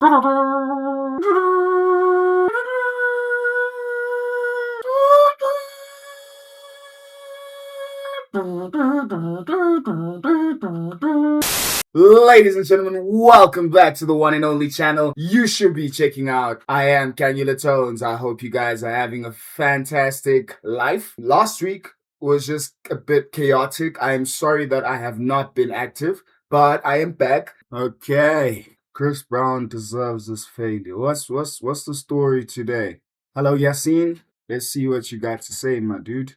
Ladies and gentlemen, welcome back to the one and only channel you should be checking out. I am Tones. I hope you guys are having a fantastic life. Last week was just a bit chaotic. I am sorry that I have not been active, but I am back. Okay, Chris Brown deserves this failure. What's the story today? HelloYassine, let's see what you got to say, my dude.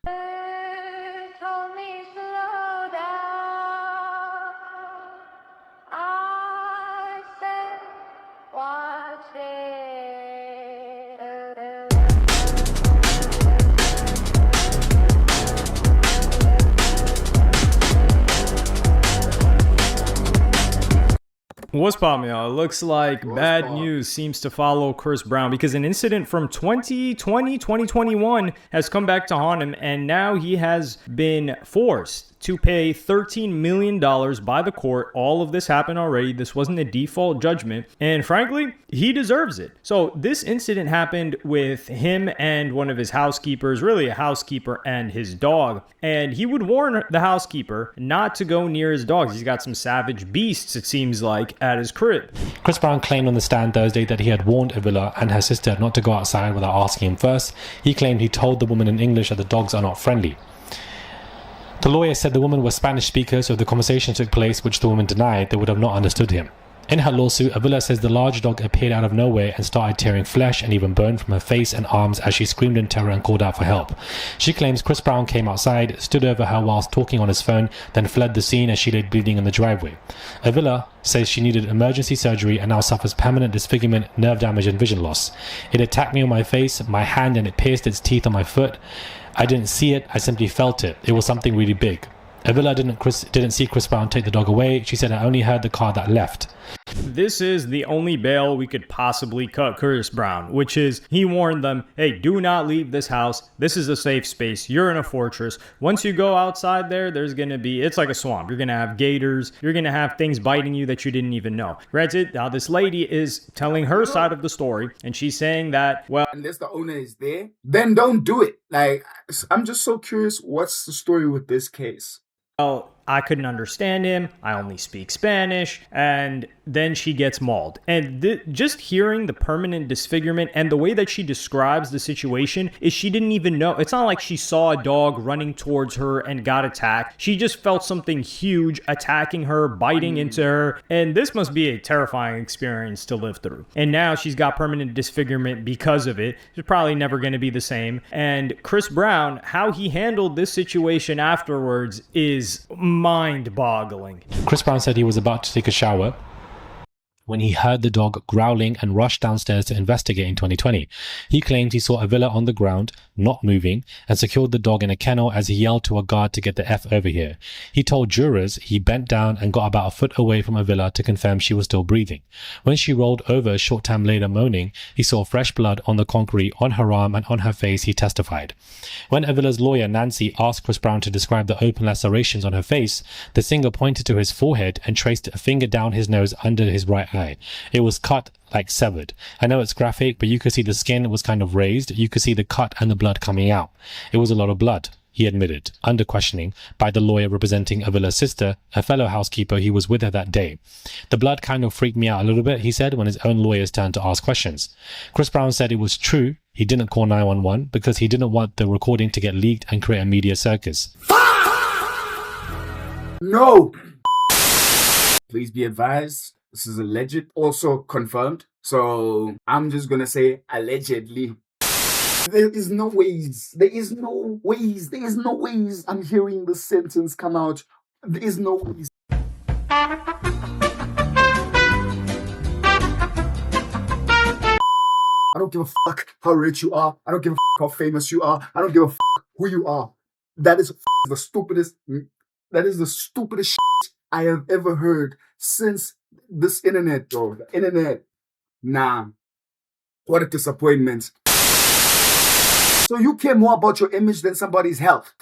What's poppin', y'all? It looks like bad news seems to follow Chris Brown because an incident from 2021 has come back to haunt him, and now he has been forced to pay $13 million by the court. All of this happened already. This wasn't a default judgment, and frankly, he deserves it. So this incident happened with him and one of his housekeepers, really a housekeeper and his dog, and he would warn the housekeeper not to go near his dogs. He's got some savage beasts, it seems like, at his crib. Chris Brown claimed on the stand Thursday that he had warned Avila and her sister not to go outside without asking him first. He claimed he told the woman in English that the dogs are not friendly. The lawyer said the woman was Spanish speaker, so if the conversation took place, which the woman denied, they would have not understood him. In her lawsuit, Avila says the large dog appeared out of nowhere and started tearing flesh and even bone from her face and arms as she screamed in terror and called out for help. She claims Chris Brown came outside, stood over her whilst talking on his phone, then fled the scene as she lay bleeding in the driveway. Avila says she needed emergency surgery and now suffers permanent disfigurement, nerve damage and vision loss. It attacked me on my face, my hand, and it pierced its teeth on my foot. I didn't see it, I simply felt it. It was something really big. Avila didn't see Chris Brown take the dog away. She said, I only heard the car that left. This is the only bail we could possibly cut Chris Brown, which is he warned them, hey, do not leave this house. This is a safe space. You're in a fortress. Once you go outside there, there's going to be, it's like a swamp. You're going to have gators. You're going to have things biting you that you didn't even know. Granted, now this lady is telling her side of the story, and she's saying that, well, unless the owner is there, then don't do it. Like, I'm just so curious, what's the story with this case? well, I couldn't understand him. I only speak Spanish. And then she gets mauled. And just hearing the permanent disfigurement and the way that she describes the situation is she didn't even know. It's not like she saw a dog running towards her and got attacked. She just felt something huge attacking her, biting into her. And this must be a terrifying experience to live through. And now she's got permanent disfigurement because of it. She's probably never going to be the same. And Chris Brown, how he handled this situation afterwards is mind-boggling. Chris Brown said he was about to take a shower when he heard the dog growling and rushed downstairs to investigate in 2020. He claimed he saw Avila on the ground, not moving, and secured the dog in a kennel as he yelled to a guard to get the F over here. He told jurors he bent down and got about a foot away from Avila to confirm she was still breathing. When she rolled over a short time later moaning, he saw fresh blood on the concrete, on her arm and on her face, he testified. When Avila's lawyer Nancy asked Chris Brown to describe the open lacerations on her face, the singer pointed to his forehead and traced a finger down his nose under his right eye. It was cut like severed. I know it's graphic, but you could see the skin was kind of raised. You could see the cut and the blood coming out. It was a lot of blood, he admitted, under questioning by the lawyer representing Avila's sister, a fellow housekeeper who was with her that day. The blood kind of freaked me out a little bit, he said, when his own lawyers turned to ask questions. Chris Brown said it was true he didn't call 911 because he didn't want the recording to get leaked and create a media circus. No! Please be advised, this is alleged, also confirmed. So I'm just gonna say allegedly. There is no ways I'm hearing the sentence come out. There is no ways. I don't give a fuck how rich you are. I don't give a fuck how famous you are. I don't give a fuck who you are. That is the stupidest shit I have ever heard since this internet, bro. The internet. Nah. What a disappointment. So you care more about your image than somebody's health.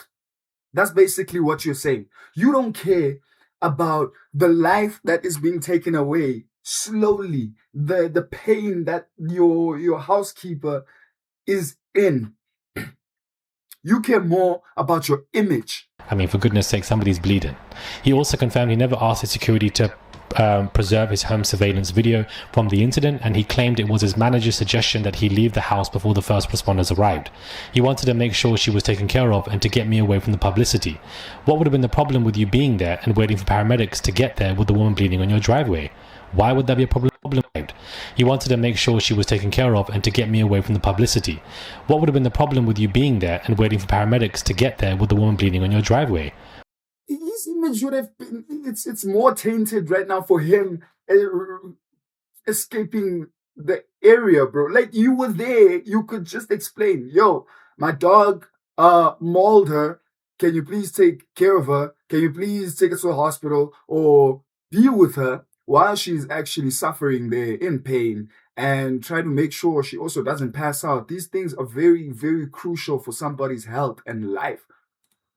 That's basically what you're saying. You don't care about the life that is being taken away slowly the pain that your housekeeper is in. You care more about your image. I mean, for goodness sake, somebody's bleeding. He also confirmed he never asked his security to preserve his home surveillance video from the incident, and he claimed it was his manager's suggestion that he leave the house before the first responders arrived. He wanted to make sure she was taken care of and to get me away from the publicity. What would have been the problem with you being there and waiting for paramedics to get there with the woman bleeding on your driveway? Why would that be a problem? He wanted to make sure she was taken care of and to get me away from the publicity. What would have been the problem with you being there and waiting for paramedics to get there with the woman bleeding on your driveway? His image would have been, it's more tainted right now for him escaping the area, bro. Like, you were there, you could just explain, yo, my dog mauled her. Can you please take care of her? Can you please take her to a hospital or deal with her while she's actually suffering there in pain, and try to make sure she also doesn't pass out. These things are very, very crucial for somebody's health and life.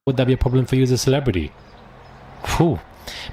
Would that be a problem for you as a celebrity? Whew.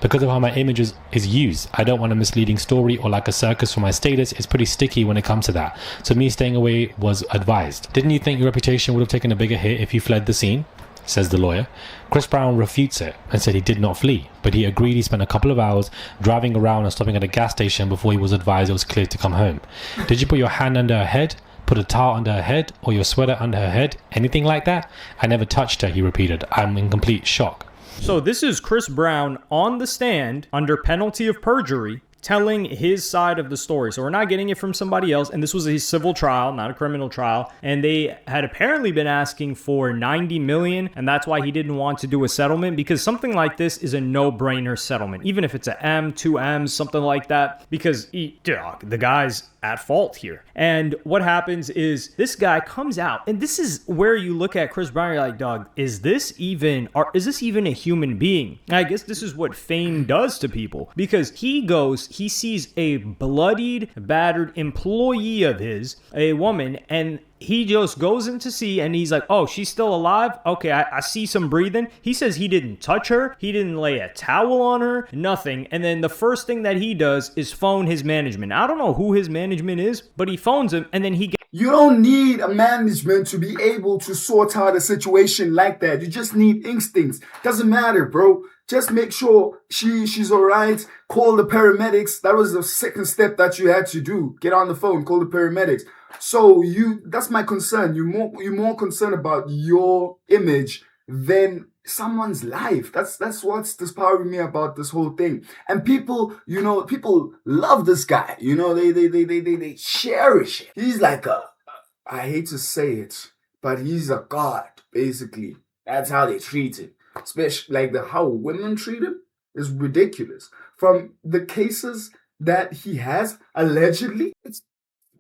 Because of how my image is used, I don't want a misleading story or like a circus for my status. It's pretty sticky when it comes to that. So me staying away was advised. Didn't you think your reputation would have taken a bigger hit if you fled the scene? Says the lawyer. Chris Brown refutes it and said he did not flee, but he agreed he spent a couple of hours driving around and stopping at a gas station before he was advised it was clear to come home. Did you put your hand under her head, put a towel under her head, or your sweater under her head? Anything like that? I never touched her, he repeated. I'm in complete shock. So this is Chris Brown on the stand under penalty of perjury, telling his side of the story. So we're not getting it from somebody else. And this was a civil trial, not a criminal trial. And they had apparently been asking for 90 million. And that's why he didn't want to do a settlement, because something like this is a no-brainer settlement. Even if it's a M, 2 M's, something like that, because the guy's at fault here. And what happens is this guy comes out, and this is where you look at Chris Brown, you're like, dog, is this even a human being? And I guess this is what fame does to people, because he sees a bloodied, battered employee of his, a woman, and he just goes in to see, and he's like, oh, she's still alive? Okay, I see some breathing. He says he didn't touch her. He didn't lay a towel on her, nothing. And then the first thing that he does is phone his management. I don't know who his management is, but he phones him, and then he gets... You don't need a management to be able to sort out a situation like that. You just need instincts. Doesn't matter, bro. Just make sure she's all right. Call the paramedics. That was the second step that you had to do. Get on the phone, call the paramedics. So that's my concern. You're more concerned about your image than someone's life. That's what's inspiring me about this whole thing. And people love this guy. They cherish it. He's like I hate to say it, but he's a god, basically. That's how they treat him. Especially like how women treat him is ridiculous. From the cases that he has allegedly, it's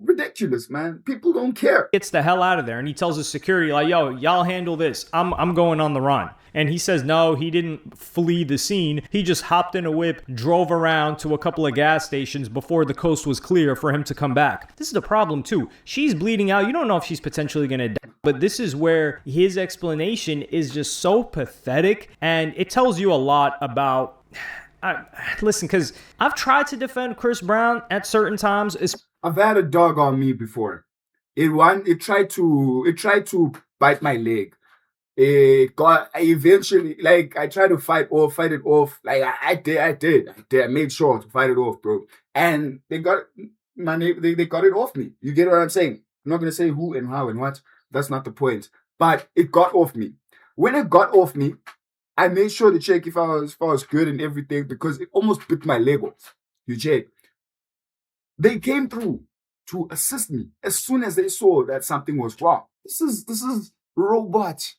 ridiculous, man. People don't care. Gets the hell out of there, and he tells his security, like, yo, y'all handle this. I'm going on the run. And he says no, he didn't flee the scene. He just hopped in a whip, drove around to a couple of gas stations before the coast was clear for him to come back. This is the problem too. She's bleeding out. You don't know if she's potentially going to die. But this is where his explanation is just so pathetic, and it tells you a lot about... listen, because I've tried to defend Chris Brown at certain times. I've had a dog on me before. It tried to bite my leg. It got eventually, like, I tried to fight it off. Like I did. I made sure to fight it off, bro. And they got it off me. You get what I'm saying? I'm not gonna say who and how and what. That's not the point. But it got off me. When it got off me, I made sure to check if I was good and everything, because it almost bit my leg off. You check. They came through to assist me as soon as they saw that something was wrong. This is robot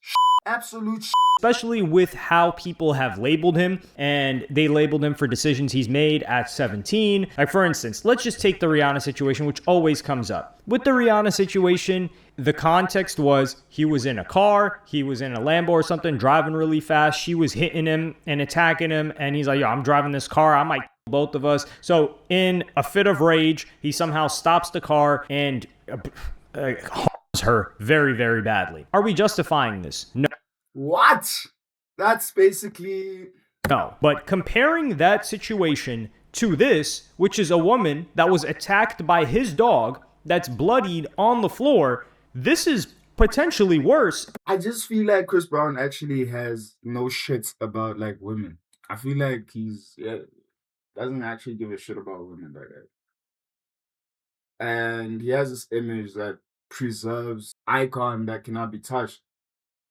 absolute especially with how people have labeled him, and they labeled him for decisions he's made at 17. Like, for instance, let's just take the Rihanna situation, which always comes up. With the Rihanna situation, the context was he was in a car, he was in a Lambo or something, driving really fast. She was hitting him and attacking him, and he's like, yo, I'm driving this car, I might kill both of us. So in a fit of rage, he somehow stops the car and harms her very, very badly. Are we justifying this? No. What? That's basically... No, but comparing that situation to this, which is a woman that was attacked by his dog that's bloodied on the floor. This is potentially worse. I just feel like Chris Brown actually has no shits about like women. I feel like doesn't actually give a shit about women like that. And he has this image that preserves icon that cannot be touched.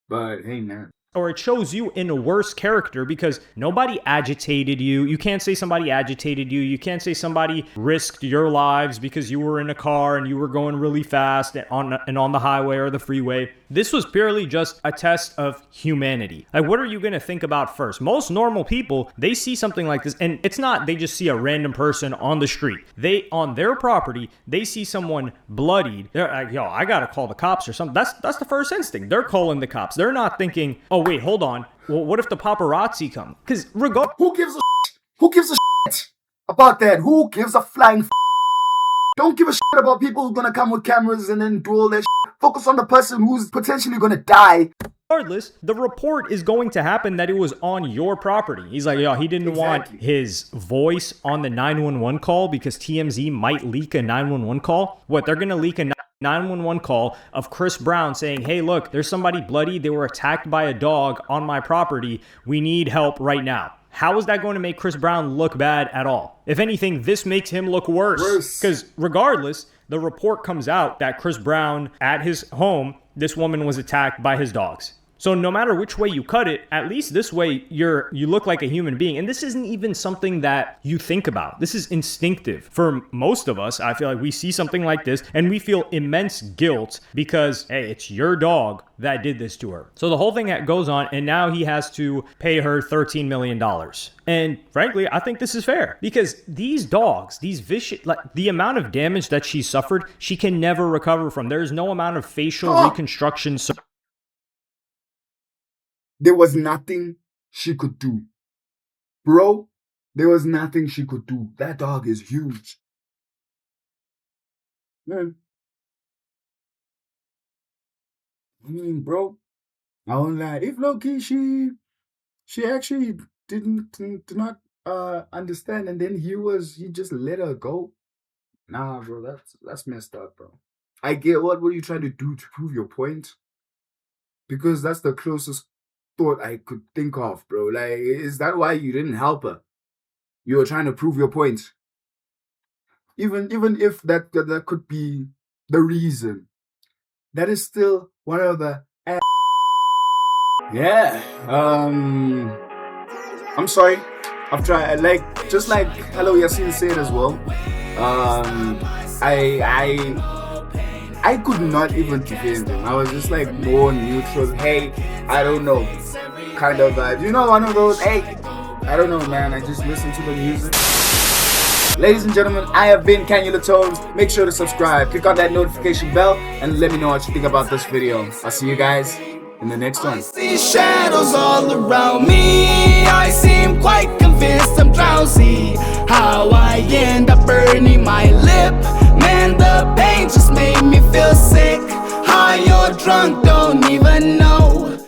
But hey, man. Or it shows you in a worse character because nobody agitated you. You can't say somebody agitated you. You can't say somebody risked your lives because you were in a car and you were going really fast on the highway or the freeway. This was purely just a test of humanity. Like, what are you going to think about first? Most normal people, they see something like this, and it's not they just see a random person on the street. On their property, they see someone bloodied. They're like, yo, I got to call the cops or something. That's the first instinct. They're calling the cops. They're not thinking, oh, wait, hold on. Well, what if the paparazzi come? Because who gives a shit? Who gives a shit about that? Who gives a flying Don't give a shit about people who are gonna come with cameras and then do all that shit. Focus on the person who's potentially gonna die. Regardless, the report is going to happen that it was on your property. He's like, yo, he didn't want his voice on the 911 call because TMZ might leak a 911 call. What, they're gonna leak a 911 call of Chris Brown saying, hey, look, there's somebody bloody. They were attacked by a dog on my property. We need help right now. How is that going to make Chris Brown look bad at all? If anything, this makes him look worse. Because regardless, the report comes out that Chris Brown, at his home, this woman was attacked by his dogs. So no matter which way you cut it, at least this way you look like a human being. And this isn't even something that you think about. This is instinctive. For most of us, I feel like we see something like this and we feel immense guilt because, hey, it's your dog that did this to her. So the whole thing that goes on, and now he has to pay her $13 million. And frankly, I think this is fair because these dogs, these vicious, like the amount of damage that she suffered, she can never recover from. There's no amount of facial reconstruction. There was nothing she could do. Bro, there was nothing she could do. That dog is huge. Man. I mean, bro, I won't lie. If low-key, she actually did not understand, and then he just let her go. Nah, bro, that's messed up, bro. I get what were you trying to do to prove your point? Because that's the closest thought I could think of, bro. Like, is that why you didn't help her? You were trying to prove your point. Even if that could be the reason, that is still one of the I'm sorry. I've tried, like, just like HelloYassine said as well. I could not even defend him. I was just like more neutral. Hey, I don't know, kind of vibe. You know, one of those. Hey, I don't know, man. I just listen to the music. Ladies and gentlemen, I have been Cannula Tones. Make sure to subscribe, click on that notification bell, and let me know what you think about this video. I'll see you guys in the next one. I see shadows all around me. I seem quite convinced I'm drowsy. How I end up burning my lip. Man, the pain just made me feel sick. High or drunk, don't even know.